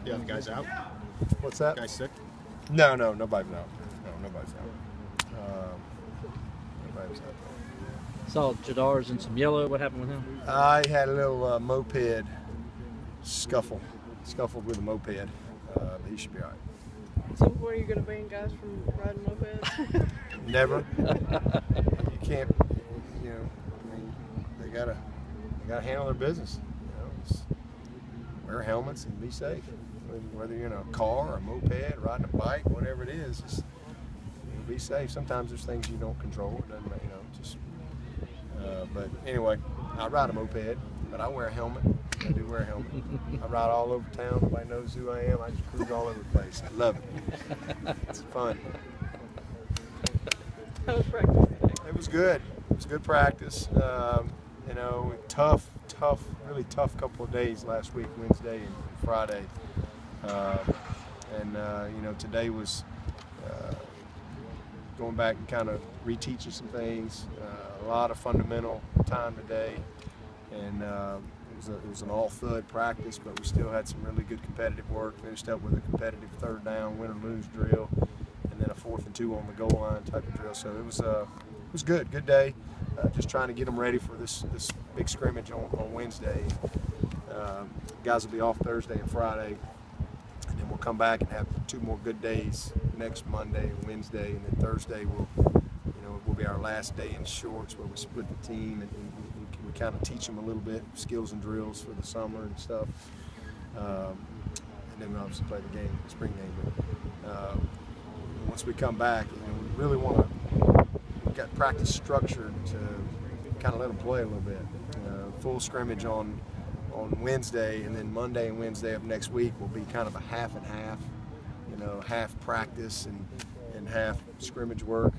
The other guy's out? What's that? Guy sick? No, nobody's out. No, nobody's out. Nobody's out. Saw Jadar's in some yellow. What happened with him? I had a little moped scuffled with a moped. But he should be all right. So what are you going to ban guys from riding mopeds? Never. You can't. You know, I mean, they gotta handle their business. You know, just wear helmets and be safe. Whether you're in a car, or a moped, riding a bike, whatever it is, just be safe. Sometimes there's things you don't control. It doesn't, you know, just. But anyway, I ride a moped, but I wear a helmet. I do wear a helmet. I ride all over town. Nobody knows who I am. I just cruise all over the place. I love it. It's fun. How was practice today? It was good. It was good practice. You know, really tough couple of days last week, Wednesday and Friday. You know, today was going back and kind of reteaching some things. A lot of fundamental time today, and it was an all-thud practice, but we still had some really good competitive work. Finished up with a competitive third down, win or lose drill, and then a 4th and 2 on the goal line type of drill. So it was good day. Just trying to get them ready for this big scrimmage on Wednesday. Guys will be off Thursday and Friday, and then we'll come back and have 2 more good days next Monday and Wednesday, and then Thursday will be our last day in shorts where we split the team and we kind of teach them a little bit skills and drills for the summer and stuff, and then we obviously play the game, the spring game. But once we come back, you know, we really want to get practice structured to kind of let them play a little bit. Full scrimmage on Wednesday, and then Monday and Wednesday of next week will be kind of a half and half. You know, half practice and half scrimmage work.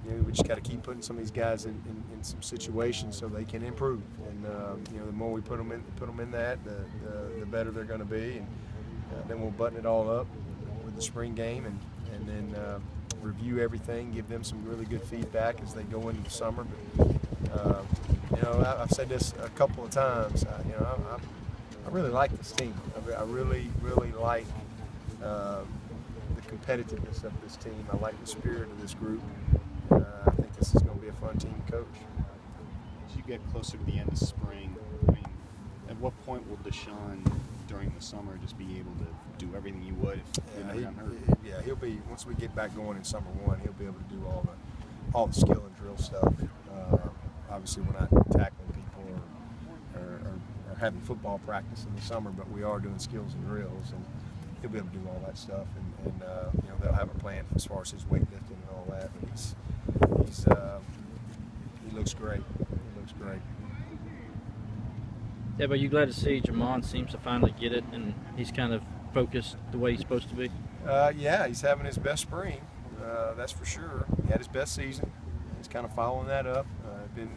You know, we just got to keep putting some of these guys in some situations so they can improve. And you know, the more we put them in that, the better they're going to be. And then we'll button it all up with the spring game, and then review everything, give them some really good feedback as they go into the summer. But you know, I've said this a couple of times. You know, I really like this team. I really like the competitiveness of this team. I like the spirit of this group. I think this is going to be a fun team to coach. As you get closer to the end of spring, I mean, at what point will Deshaun, during the summer, just be able to do everything you would if he got hurt? Yeah, he'll be, once we get back going in summer 1, he'll be able to do all the skill and drill stuff. Obviously, we're not tackling people or having football practice in the summer, but we are doing skills and drills, and he'll be able to do all that stuff. And you know, they'll have a plan as far as his weightlifting and all that. But he looks great. He looks great. Yeah, but you glad to see Jamon seems to finally get it, and he's kind of focused the way he's supposed to be? Yeah, he's having his best spring. That's for sure. He had his best season. He's kind of following that up. Been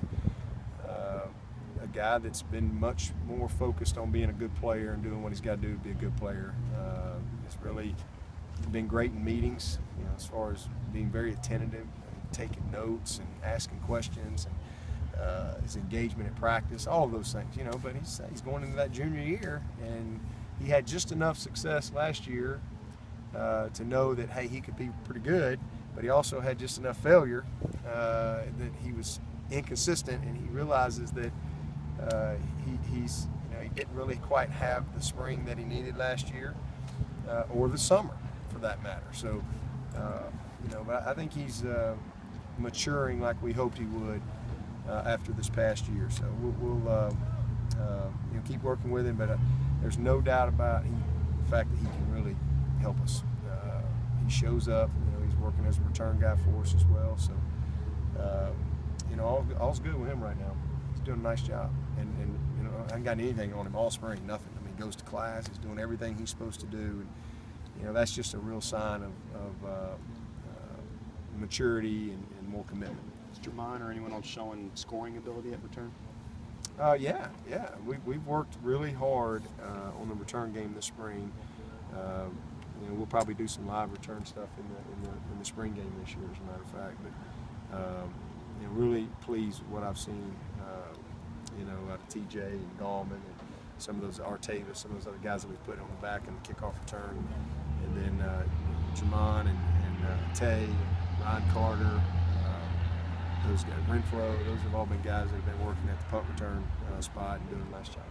a guy that's been much more focused on being a good player and doing what he's got to do to be a good player. He's really been great in meetings, you know, as far as being very attentive, and taking notes and asking questions, and his engagement at practice, all of those things, you know. But he's going into that junior year, and he had just enough success last year to know that, hey, he could be pretty good, but he also had just enough failure that he was inconsistent, and he realizes that he's, you know, he didn't really quite have the spring that he needed last year, or the summer for that matter. So, you know, but I think he's maturing like we hoped he would after this past year. So we'll you know, keep working with him, but there's no doubt about the fact that he can really help us. He shows up. You know, he's working as a return guy for us as well. So, you know, all's good with him right now. He's doing a nice job, and you know, I haven't got anything on him all spring. Nothing. I mean, he goes to class. He's doing everything he's supposed to do, and you know, that's just a real sign of maturity and more commitment. Is Jamon or anyone else showing scoring ability at return? Yeah. We've worked really hard on the return game this spring. You know, we'll probably do some live return stuff in the spring game this year, as a matter of fact. But you know, really pleased with what I've seen. You know, out of TJ and Gallman, and some of those Artavis, some of those other guys that we put on the back in the kickoff return, and then Jamon and Tay, Ryan Carter, those guys, Renfro, those have all been guys that have been working at the punt return spot and doing a nice job.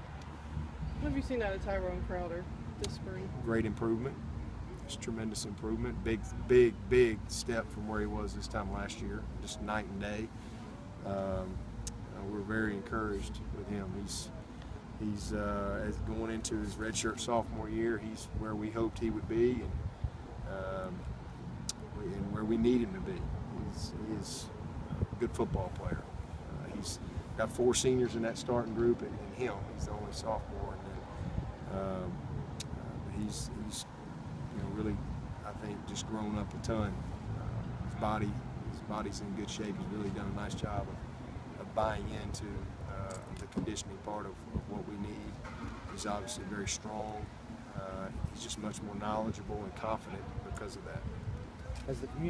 What have you seen out of Tyrone Crowder this spring? Great improvement. It's tremendous improvement. Big step from where he was this time last year. Just night and day. We're very encouraged with him. He's as going into his redshirt sophomore year. He's where we hoped he would be, and where we need him to be. He is a good football player. He's got 4 seniors in that starting group, and him. He's the only sophomore, and he's really, I think, just grown up a ton. His body's in good shape. He's really done a nice job of buying into the conditioning part of what we need. He's obviously very strong. He's just much more knowledgeable and confident because of that. Has the communication